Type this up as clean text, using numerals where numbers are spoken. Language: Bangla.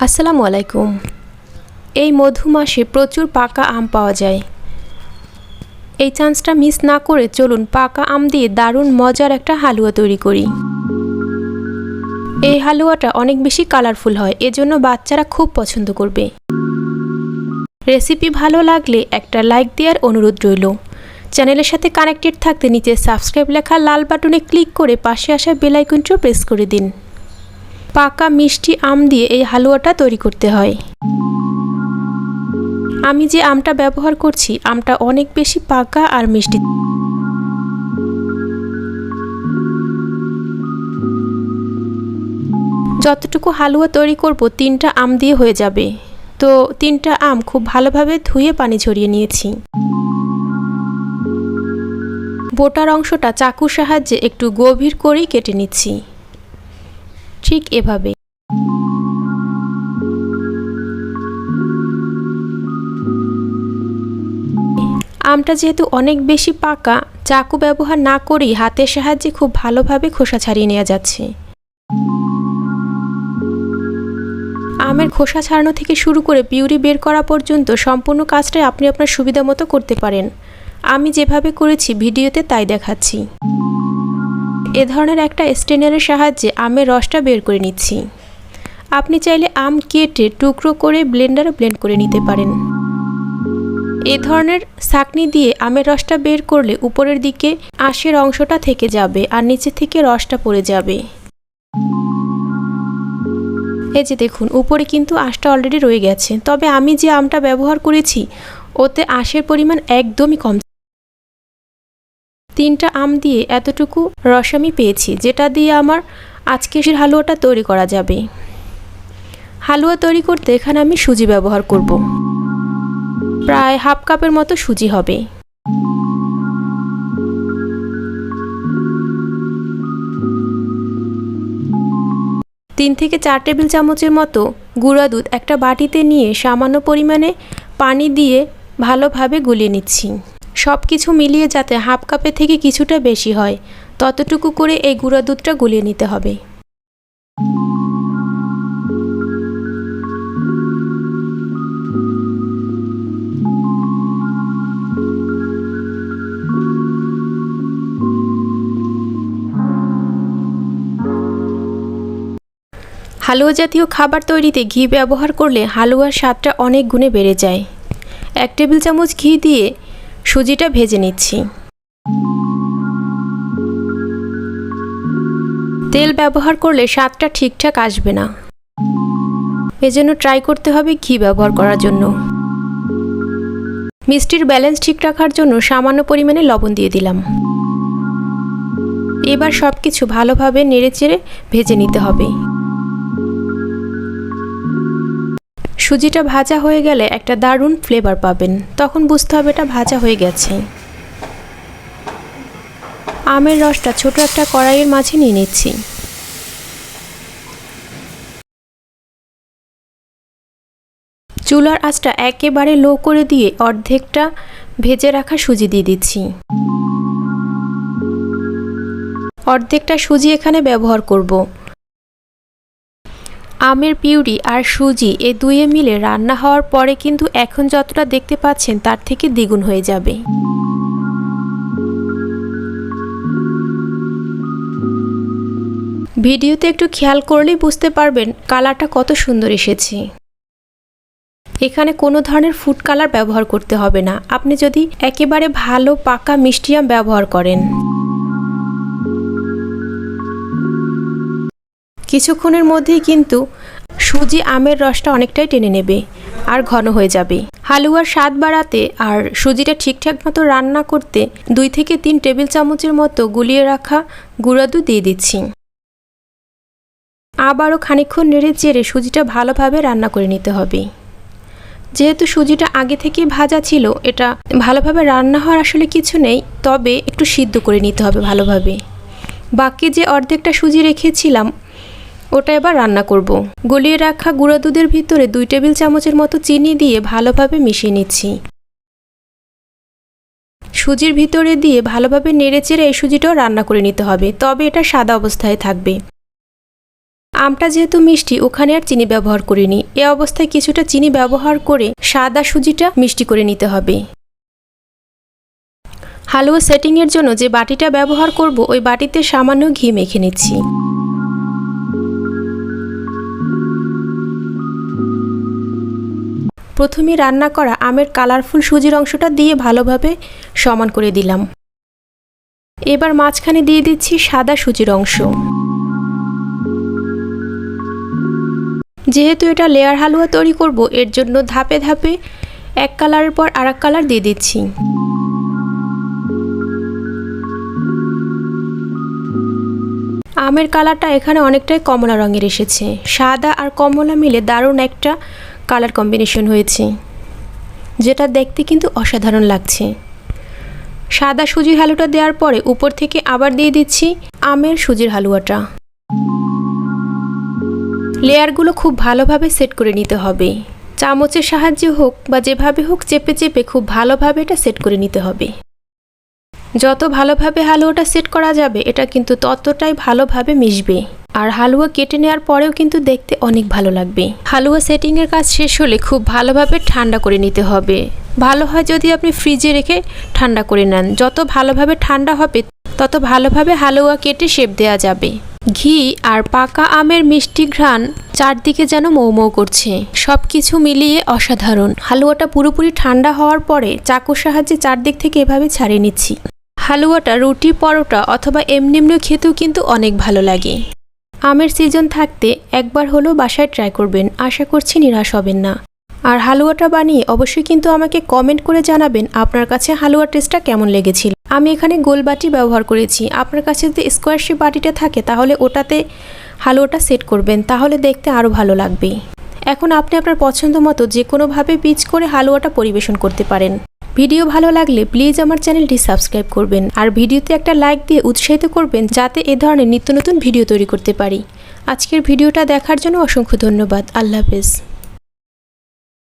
আসসালামু আলাইকুম। এই মধু মাসে প্রচুর পাকা আম পাওয়া যায়। এই চান্সটা মিস না করে চলুন পাকা আম দিয়ে দারুণ মজার একটা হালুয়া তৈরি করি। এই হালুয়াটা অনেক বেশি কালারফুল হয়, এজন্য বাচ্চারা খুব পছন্দ করবে। রেসিপি ভালো লাগলে একটা লাইক দেওয়ার অনুরোধ রইল। চ্যানেলের সাথে কানেক্টেড থাকতে নিচে সাবস্ক্রাইব লেখা লাল বাটনে ক্লিক করে পাশে আসা বেল আইকনটিও প্রেস করে দিন। পাকা মিষ্টি আম দিয়ে এই হালুয়াটা তৈরি করতে হয়। আমি যে আমটা ব্যবহার করছি, আমটা অনেক বেশি পাকা আর মিষ্টি। যতটুকু হালুয়া তৈরি করব 3টা আম দিয়ে হয়ে যাবে। তো 3টা আম খুব ভালোভাবে ধুয়ে পানি ঝরিয়ে নিয়েছি। বোটার অংশটা চাকুর সাহায্যে একটু গভীর করেই কেটে নিচ্ছি, ঠিক এভাবে। আমটা যেহেতু অনেক বেশি পাকা, চাকু ব্যবহার না করেই হাতের সাহায্যে খুব ভালোভাবে খোসা ছাড়িয়ে নেওয়া যাচ্ছে। আমের খোসা ছাড়ানো থেকে শুরু করে পিউরি বের করা পর্যন্ত সম্পূর্ণ কাজটাই আপনি আপনার সুবিধা মতো করতে পারেন। আমি যেভাবে করেছি ভিডিওতে তাই দেখাচ্ছি। এ ধরনের একটা স্ট্রেনারের সাহায্যে আমের রসটা বের করে নিচ্ছি। আপনি চাইলে আম কেটে টুকরো করে ব্লেন্ডারে ব্লেন্ড করে নিতে পারেন। এ ধরনের ছাঁকনি দিয়ে আমের রসটা বের করলে উপরের দিকে আঁশের অংশটা থেকে যাবে আর নিচে থেকে রসটা পড়ে যাবে। এই যে দেখুন, উপরে কিন্তু আঁশটা অলরেডি রয়ে গেছে। তবে আমি যে আমটা ব্যবহার করেছি ওতে আঁশের পরিমাণ একদমই কম। 3টা আম দিয়ে এতটুকু রস আমি পেয়েছি, যেটা দিয়ে আমার আজকের হালুয়াটা তৈরি করা যাবে। হালুয়া তৈরি করতে এখানে আমি সুজি ব্যবহার করব। প্রায় হাফ কাপের মতো সুজি হবে। 3 থেকে 4 টেবিল চামচের মতো গুঁড়া দুধ একটা বাটিতে নিয়ে সামান্য পরিমাণে পানি দিয়ে ভালোভাবে গুলিয়ে নিচ্ছি। সব কিছু মিলিয়ে যাতে হাফ কাপের থেকে কিছুটা বেশি হয়, ততটুকু করে এই গুঁড়া দুধটা গুলিয়ে নিতে হবে। হালুয়া জাতীয় খাবার তৈরিতে ঘি ব্যবহার করলে হালুয়ার স্বাদটা অনেক গুণে বেড়ে যায়। 1 টেবিল চামচ ঘি দিয়ে সুজিটা ভেজে নিচ্ছি। তেল ব্যবহার করলে স্বাদটা ঠিকঠাক আসবে না, এজন্য ট্রাই করতে হবে ঘি ব্যবহার করার জন্য। মিষ্টির ব্যালেন্স ঠিক রাখার জন্য সামান্য পরিমাণে লবণ দিয়ে দিলাম। এবার সব কিছু ভালোভাবে নেড়েচেড়ে ভেজে নিতে হবে। সুজিটা ভাজা হয়ে গেলে একটা দারুণ ফ্লেভার পাবেন, তখন বুঝতে হবে এটা ভাজা হয়ে গেছে। আমের রসটা ছোট একটা কড়াইয়ের মাঝে নিয়ে নিচ্ছি। চুলার আঁচটা একেবারে লো করে দিয়ে অর্ধেকটা ভেজে রাখা সুজি দিয়ে দিচ্ছি। অর্ধেকটা সুজি এখানে ব্যবহার করব। আমের পিউরি আর সুজি এই দুয়ে মিলে রান্না হওয়ার পরে কিন্তু এখন যতটা দেখতে পাচ্ছেন তার থেকে দ্বিগুণ হয়ে যাবে। ভিডিওতে একটু খেয়াল করলেই বুঝতে পারবেন কালারটা কত সুন্দর এসেছে। এখানে কোনো ধরনের ফুড কালার ব্যবহার করতে হবে না, আপনি যদি একেবারে ভালো পাকা মিষ্টি আম ব্যবহার করেন। কিছুক্ষণের মধ্যেই কিন্তু সুজি আমের রসটা অনেকটাই টেনে নেবে আর ঘন হয়ে যাবে। হালুয়ার স্বাদ বাড়াতে আর সুজিটা ঠিকঠাক মতো রান্না করতে 2 থেকে 3 টেবিল চামচের মতো গুলিয়ে রাখা গুঁড়া দুধ দিয়ে দিচ্ছি। আবারও খানিকক্ষণ নেড়ে চেড়ে সুজিটা ভালোভাবে রান্না করে নিতে হবে। যেহেতু সুজিটা আগে থেকে ভাজা ছিল, এটা ভালোভাবে রান্না হওয়ার আসলে কিছু নেই, তবে একটু সিদ্ধ করে নিতে হবে ভালোভাবে। বাকি যে অর্ধেকটা সুজি রেখেছিলাম ওটা এবার রান্না করব। গলিয়ে রাখা গুঁড়া দুধের ভিতরে 2 টেবিল চামচের মতো চিনি দিয়ে ভালোভাবে মিশিয়ে নিচ্ছি। সুজির ভিতরে দিয়ে ভালোভাবে নেড়েচেড়ে এই সুজিটাও রান্না করে নিতে হবে, তবে এটা সাদা অবস্থায় থাকবে। আমটা যেহেতু মিষ্টি, ওখানে আর চিনি ব্যবহার করিনি। এ অবস্থায় কিছুটা চিনি ব্যবহার করে সাদা সুজিটা মিষ্টি করে নিতে হবে। হালুয়া সেটিংয়ের জন্য যে বাটিটা ব্যবহার করব, ওই বাটিতে সামান্য ঘি মেখে নিচ্ছি। প্রথমে রান্না করা আমের কালারফুল সুজির অংশটা দিয়ে ভালোভাবে সমান করে দিলাম। এবার মাঝখানে দিয়ে দিচ্ছি সাদা সুজির অংশ। যেহেতু এটা লেয়ার হালুয়া তৈরি করব, এর জন্য ধাপে ধাপে এক কালারের পর আরেক কালার দিয়ে দিচ্ছি। আমের কালারটা এখানে অনেকটাই কমলা রঙের এসেছে। সাদা আর কমলা মিলে দারুণ একটা কালার কম্বিনেশন হয়েছে, যেটা দেখতে কিন্তু অসাধারণ লাগছে। সাদা সুজির হালুয়াটা দেওয়ার পরে উপর থেকে আবার দিয়ে দিচ্ছি আমের সুজির হালুয়াটা। লেয়ারগুলো খুব ভালোভাবে সেট করে নিতে হবে। চামচের সাহায্যে হোক বা যেভাবে হোক চেপে চেপে খুব ভালোভাবে এটা সেট করে নিতে হবে। যত ভালোভাবে হালুয়াটা সেট করা যাবে, এটা কিন্তু ততটাই ভালোভাবে মিশবে। আর হালুয়া কেটে নেওয়ার পরেও কিন্তু দেখতে অনেক ভালো লাগবে। হালুয়া সেটিংয়ের কাজ শেষ হলে খুব ভালোভাবে ঠান্ডা করে নিতে হবে। ভালো হয় যদি আপনি ফ্রিজে রেখে ঠান্ডা করে নেন। যত ভালোভাবে ঠান্ডা হবে, তত ভালোভাবে হালুয়া কেটে শেপ দেওয়া যাবে। ঘি আর পাকা আমের মিষ্টি ঘ্রাণ চারদিকে যেন মৌ মৌ করছে। সব কিছু মিলিয়ে অসাধারণ। হালুয়াটা পুরোপুরি ঠান্ডা হওয়ার পরে চাকুর সাহায্যে চারদিক থেকে এভাবে ছাড়িয়ে নিচ্ছি। হালুয়াটা রুটি, পরোটা অথবা এমনি খেতেও কিন্তু অনেক ভালো লাগে। আমের সিজন থাকতে একবার হলেও বাসায় ট্রাই করবেন, আশা করছি নিরাশ হবেন না। আর হালুয়াটা বানিয়ে অবশ্যই কিন্তু আমাকে কমেন্ট করে জানাবেন আপনার কাছে হালুয়ার টেস্টটা কেমন লেগেছিল। আমি এখানে গোল বাটি ব্যবহার করেছি। আপনার কাছে যদি স্কোয়ার শেপ বাটিটা থাকে তাহলে ওটাতে হালুয়াটা সেট করবেন, তাহলে দেখতে আরও ভালো লাগবে। এখন আপনি আপনার পছন্দ মতো যে কোনোভাবে পিচ করে হালুয়াটা পরিবেশন করতে পারেন। ভিডিও ভালো লাগলে প্লিজ আমার চ্যানেলটি সাবস্ক্রাইব করবেন আর ভিডিওতে একটা লাইক দিয়ে উৎসাহিত করবেন, যাতে এ ধরনের নিত্য নতুন ভিডিও তৈরি করতে পারি। আজকের ভিডিওটা দেখার জন্য অসংখ্য ধন্যবাদ। আল্লাহ হাফেজ।